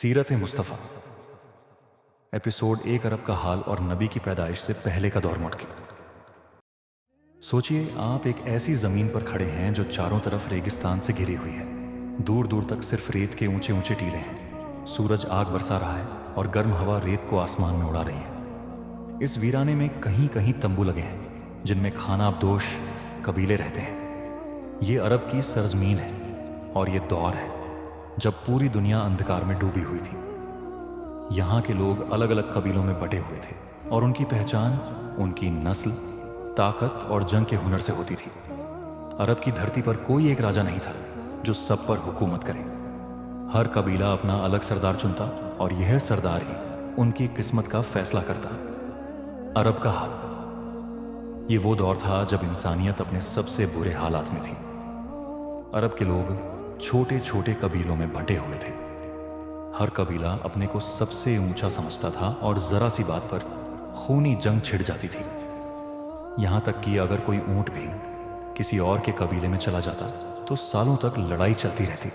सीरत मुस्तफ़ा एपिसोड 1 अरब का हाल और नबी की पैदाइश से पहले का दौर मुटकी। सोचिए आप एक ऐसी ज़मीन पर खड़े हैं जो चारों तरफ रेगिस्तान से घिरी हुई है। दूर दूर तक सिर्फ रेत के ऊंचे ऊंचे टीले हैं। सूरज आग बरसा रहा है और गर्म हवा रेत को आसमान में उड़ा रही है। इस वीराने में कहीं कहीं तंबू लगे हैं जिनमें खानाबदोश कबीले रहते हैं। ये अरब की सरजमीन है और ये दौर है जब पूरी दुनिया अंधकार में डूबी हुई थी। यहाँ के लोग अलग अलग कबीलों में बटे हुए थे और उनकी पहचान उनकी नस्ल, ताकत और जंग के हुनर से होती थी। अरब की धरती पर कोई एक राजा नहीं था जो सब पर हुकूमत करे। हर कबीला अपना अलग सरदार चुनता और यह सरदार ही उनकी किस्मत का फैसला करता। अरब का हाल ये वो दौर था जब इंसानियत अपने सबसे बुरे हालात में थी। अरब के लोग छोटे छोटे कबीलों में बंटे हुए थे। हर कबीला अपने को सबसे ऊंचा समझता था और जरा सी बात पर खूनी जंग छिड़ जाती थी। यहां तक कि अगर कोई ऊंट भी किसी और के कबीले में चला जाता तो सालों तक लड़ाई चलती रहती।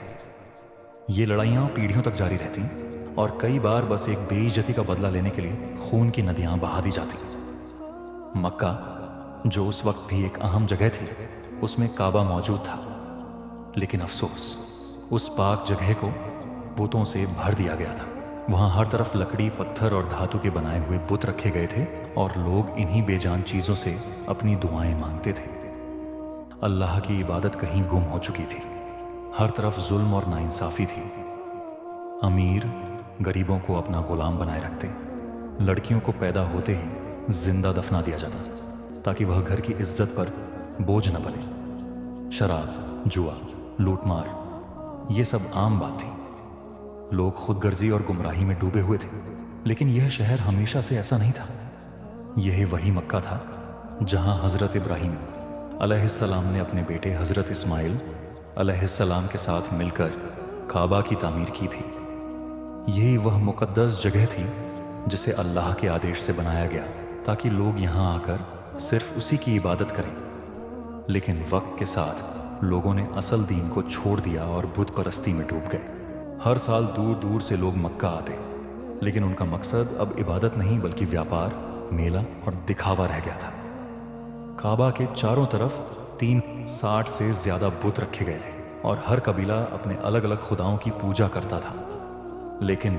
ये लड़ाइयां पीढ़ियों तक जारी रहती और कई बार बस एक बेइज्जती का बदला लेने के लिए खून की नदियां बहा दी जाती। मक्का, जो उस वक्त भी एक अहम जगह थी, उसमें काबा मौजूद था, लेकिन अफसोस उस पाक जगह को बुतों से भर दिया गया था। वहां हर तरफ लकड़ी, पत्थर और धातु के बनाए हुए बुत रखे गए थे और लोग इन्हीं बेजान चीजों से अपनी दुआएं मांगते थे। अल्लाह की इबादत कहीं गुम हो चुकी थी। हर तरफ जुल्म और नाइंसाफी थी। अमीर गरीबों को अपना गुलाम बनाए रखते। लड़कियों को पैदा होते ही जिंदा दफना दिया जाता ताकि वह घर की इज्जत पर बोझ न बने। शराब, जुआ, लूटमार, ये सब आम बात थी। लोग खुदगर्जी और गुमराही में डूबे हुए थे, लेकिन यह शहर हमेशा से ऐसा नहीं था। यही वही मक्का था जहां हजरत इब्राहीम अलैहिस्सलाम ने अपने बेटे हजरत इस्माइल अलैहिस्सलाम के साथ मिलकर काबा की तामीर की थी। यही वह मुकद्दस जगह थी जिसे अल्लाह के आदेश से बनाया गया ताकि लोग यहां आकर सिर्फ उसी की इबादत करें। लेकिन वक्त के साथ लोगों ने असल दीन को छोड़ दिया और बुत परस्ती में डूब गए। हर साल दूर दूर से लोग मक्का आते, लेकिन उनका मकसद अब इबादत नहीं बल्कि व्यापार, मेला और दिखावा रह गया था। काबा के चारों तरफ 360 से ज्यादा बुत रखे गए थे और हर कबीला अपने अलग अलग खुदाओं की पूजा करता था। लेकिन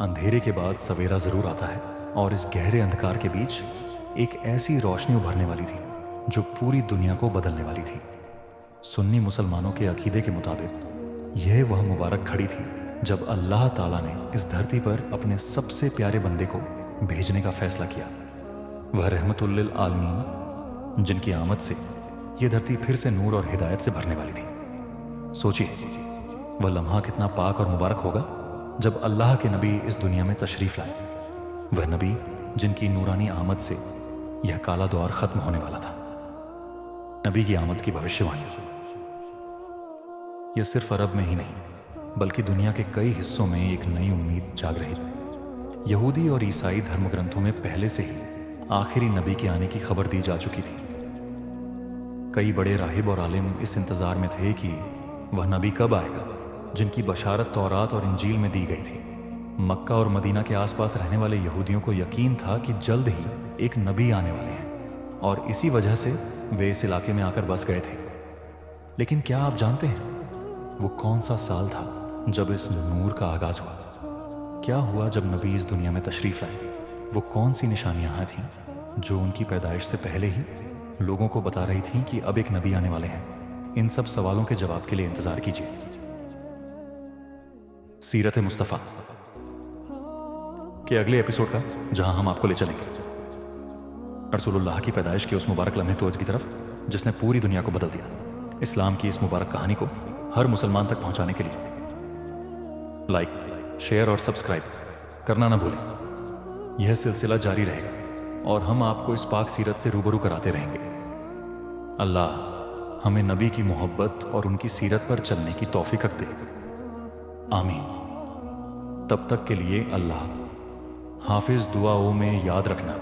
अंधेरे के बाद सवेरा जरूर आता है और इस गहरे अंधकार के बीच एक ऐसी रोशनी उभरने वाली थी जो पूरी दुनिया को बदलने वाली थी। सुन्नी मुसलमानों के अकीदे के मुताबिक यह वह मुबारक घड़ी थी जब अल्लाह ताला ने इस धरती पर अपने सबसे प्यारे बंदे को भेजने का फैसला किया। वह रहमतुल लिल आलमीन, जिनकी आमद से यह धरती फिर से नूर और हिदायत से भरने वाली थी। सोचिए वह लम्हा कितना पाक और मुबारक होगा जब अल्लाह के नबी इस दुनिया में तशरीफ लाए। वह नबी जिनकी नूरानी आमद से यह काला दौर खत्म होने वाला था। नबी की आमद की भविष्यवाणी यह सिर्फ अरब में ही नहीं बल्कि दुनिया के कई हिस्सों में एक नई उम्मीद जाग रही थी। यहूदी और ईसाई धर्म ग्रंथों में पहले से ही आखिरी नबी के आने की खबर दी जा चुकी थी। कई बड़े राहिब और आलिम इस इंतजार में थे कि वह नबी कब आएगा जिनकी बशारत तौरात और इंजील में दी गई थी। मक्का और मदीना के आसपास रहने वाले यहूदियों को यकीन था कि जल्द ही एक नबी आने वाले हैं और इसी वजह से वे इस इलाके में आकर बस गए थे। लेकिन क्या आप जानते हैं वो कौन सा साल था जब इस नूर का आगाज हुआ? क्या हुआ जब नबी इस दुनिया में तशरीफ लाए? वो कौन सी निशानियां थीं जो उनकी पैदाइश से पहले ही लोगों को बता रही थीं कि अब एक नबी आने वाले हैं? इन सब सवालों के जवाब के लिए इंतजार कीजिए। सीरत मुस्तफ़ा के अगले एपिसोड का, जहां हम आपको ले चलेंगे रसूलुल्लाह की पैदाइश के उस मुबारक लम्हे तोज की तरफ जिसने पूरी दुनिया को बदल दिया। इस्लाम की इस मुबारक कहानी को हर मुसलमान तक पहुंचाने के लिए लाइक, शेयर और सब्सक्राइब करना ना भूलें। यह सिलसिला जारी रहेगा और हम आपको इस पाक सीरत से रूबरू कराते रहेंगे। अल्लाह हमें नबी की मोहब्बत और उनकी सीरत पर चलने की तौफीक दे। आमीन। तब तक के लिए अल्लाह हाफिज। दुआओं में याद रखना।